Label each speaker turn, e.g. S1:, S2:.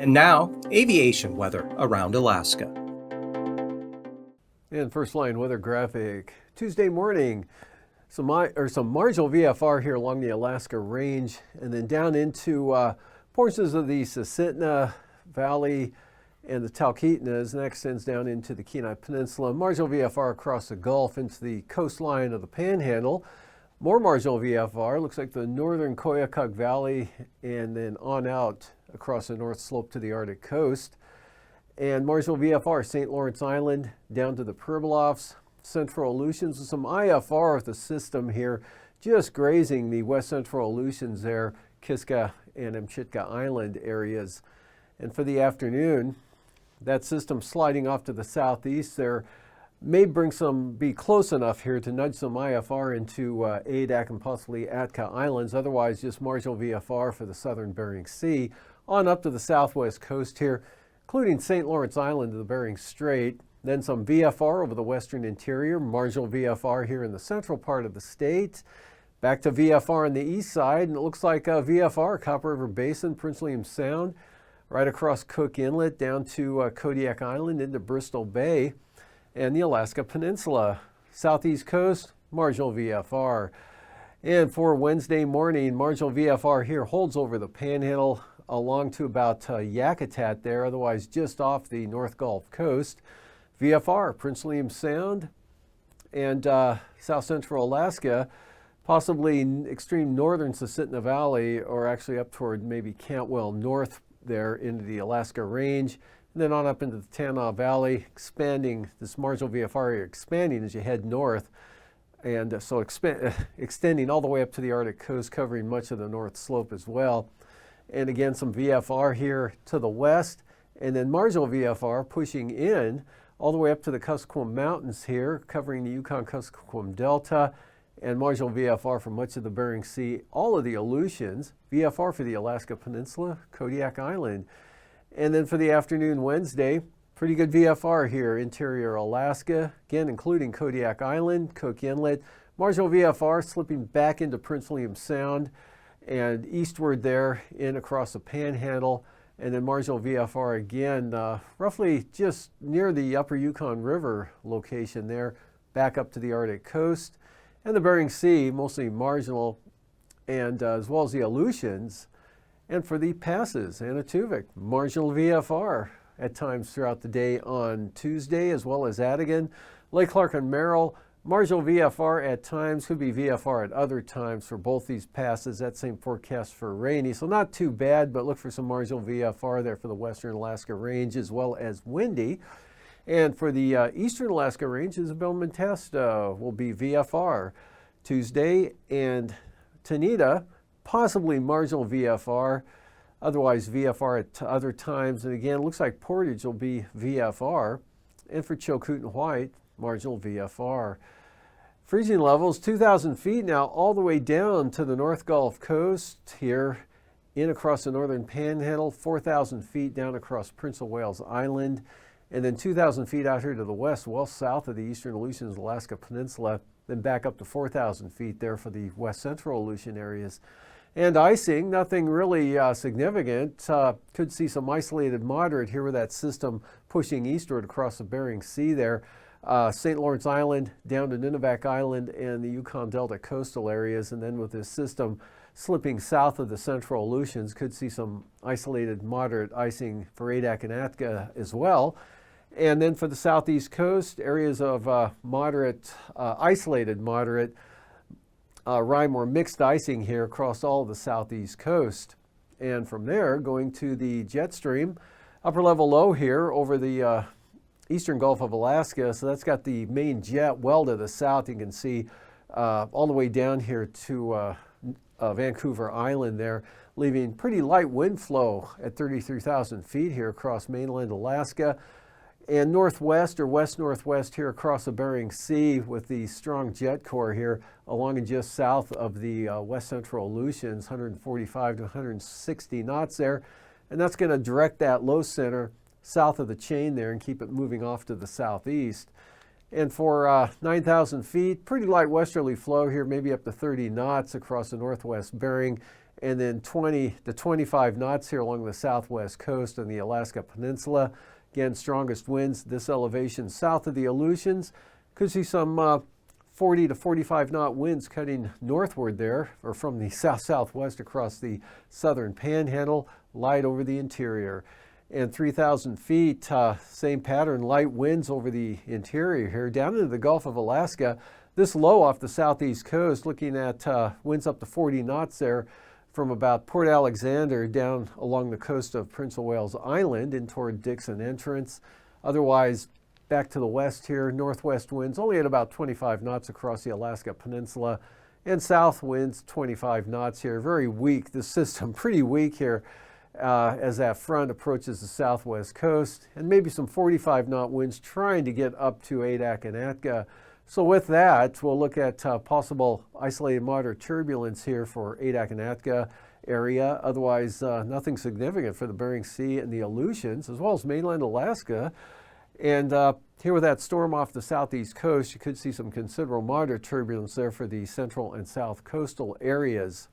S1: And now, aviation weather around Alaska.
S2: And first line weather graphic. Tuesday morning, some marginal VFR here along the Alaska range, and then down into portions of the Susitna Valley and the Talkeetnas, and that extends down into the Kenai Peninsula. Marginal VFR across the Gulf into the coastline of the Panhandle. More marginal VFR, looks like the northern Koyukuk Valley, and then on out across the north slope to the Arctic coast. And marginal VFR, St. Lawrence Island down to the Pribilofs, central Aleutians, with some IFR of the system here, just grazing the west central Aleutians there, Kiska and Mchitka Island areas. And for the afternoon, that system sliding off to the southeast there may be close enough here to nudge some IFR into Adak and possibly Atka Islands. Otherwise, just marginal VFR for the southern Bering Sea on up to the southwest coast here, including St. Lawrence Island to the Bering Strait. Then some VFR over the western interior, marginal VFR here in the central part of the state. Back to VFR on the east side, and it looks like VFR, Copper River Basin, Prince William Sound, right across Cook Inlet down to Kodiak Island into Bristol Bay, and the Alaska Peninsula. Southeast coast, marginal VFR. And for Wednesday morning, marginal VFR here holds over the Panhandle along to about Yakutat there, otherwise just off the North Gulf Coast. VFR, Prince William Sound and south central Alaska, possibly extreme northern Susitna Valley, or actually up toward maybe Cantwell North there into the Alaska Range, and then on up into the Tanana Valley, expanding, this marginal VFR area expanding as you head north, and so extending all the way up to the Arctic coast, covering much of the north slope as well. And again, some VFR here to the west, and then marginal VFR pushing in all the way up to the Kuskokwim Mountains here, covering the Yukon-Kuskokwim Delta, and marginal VFR for much of the Bering Sea, all of the Aleutians, VFR for the Alaska Peninsula, Kodiak Island. And then for the afternoon Wednesday, pretty good VFR here, interior Alaska, again including Kodiak Island, Cook Inlet, marginal VFR slipping back into Prince William Sound and eastward there in across the Panhandle, and then marginal VFR again, roughly just near the upper Yukon River location there, back up to the Arctic coast. And the Bering Sea, mostly marginal, and as well as the Aleutians. And for the passes, Anaktuvuk, marginal VFR at times throughout the day on Tuesday, as well as Adigan. Lake Clark and Merrill, marginal VFR at times, could be VFR at other times for both these passes. That same forecast for rainy, so not too bad, but look for some marginal VFR there for the western Alaska Range, as well as windy. And for the eastern Alaska Range, Isabel Montesta will be VFR Tuesday, and Tanita, possibly marginal VFR, otherwise VFR at other times. And again, it looks like Portage will be VFR. And for Chilkoot and White, marginal VFR. Freezing levels, 2,000 feet now, all the way down to the North Gulf Coast here, in across the northern Panhandle, 4,000 feet down across Prince of Wales Island, and then 2,000 feet out here to the west, well south of the eastern Aleutians, Alaska Peninsula, then back up to 4,000 feet there for the west central Aleutian areas. And icing, nothing really significant. Could see some isolated moderate here with that system pushing eastward across the Bering Sea there. St. Lawrence Island down to Nunivak Island and the Yukon Delta coastal areas, and then with this system slipping south of the central Aleutians, could see some isolated moderate icing for Adak and Atka as well. And then for the southeast coast, areas of isolated moderate, rime or mixed icing here across all of the southeast coast. And from there, going to the jet stream, upper level low here over the eastern Gulf of Alaska. So that's got the main jet well to the south. You can see all the way down here to Vancouver Island there, leaving pretty light wind flow at 33,000 feet here across mainland Alaska. And northwest or west-northwest here across the Bering Sea with the strong jet core here along and just south of the west central Aleutians, 145 to 160 knots there. And that's going to direct that low center south of the chain there and keep it moving off to the southeast. And for 9,000 feet, pretty light westerly flow here, maybe up to 30 knots across the northwest Bering and then 20 to 25 knots here along the southwest coast and the Alaska Peninsula. Again, strongest winds this elevation south of the Aleutians. Could see some 40 to 45 knot winds cutting northward there, or from the south-southwest across the southern panhandle, light over the interior. And 3,000 feet, same pattern, light winds over the interior here. Down into the Gulf of Alaska, this low off the southeast coast, looking at winds up to 40 knots there from about Port Alexander down along the coast of Prince of Wales Island in toward Dixon Entrance. Otherwise, back to the west here, northwest winds only at about 25 knots across the Alaska Peninsula, and south winds 25 knots here. Very weak, this system, pretty weak here as that front approaches the southwest coast, and maybe some 45 knot winds trying to get up to Adak and Atka. So with that, we'll look at possible isolated moderate turbulence here for Adak and Atka area. Otherwise, nothing significant for the Bering Sea and the Aleutians, as well as mainland Alaska. And here with that storm off the southeast coast, you could see some considerable moderate turbulence there for the central and south coastal areas.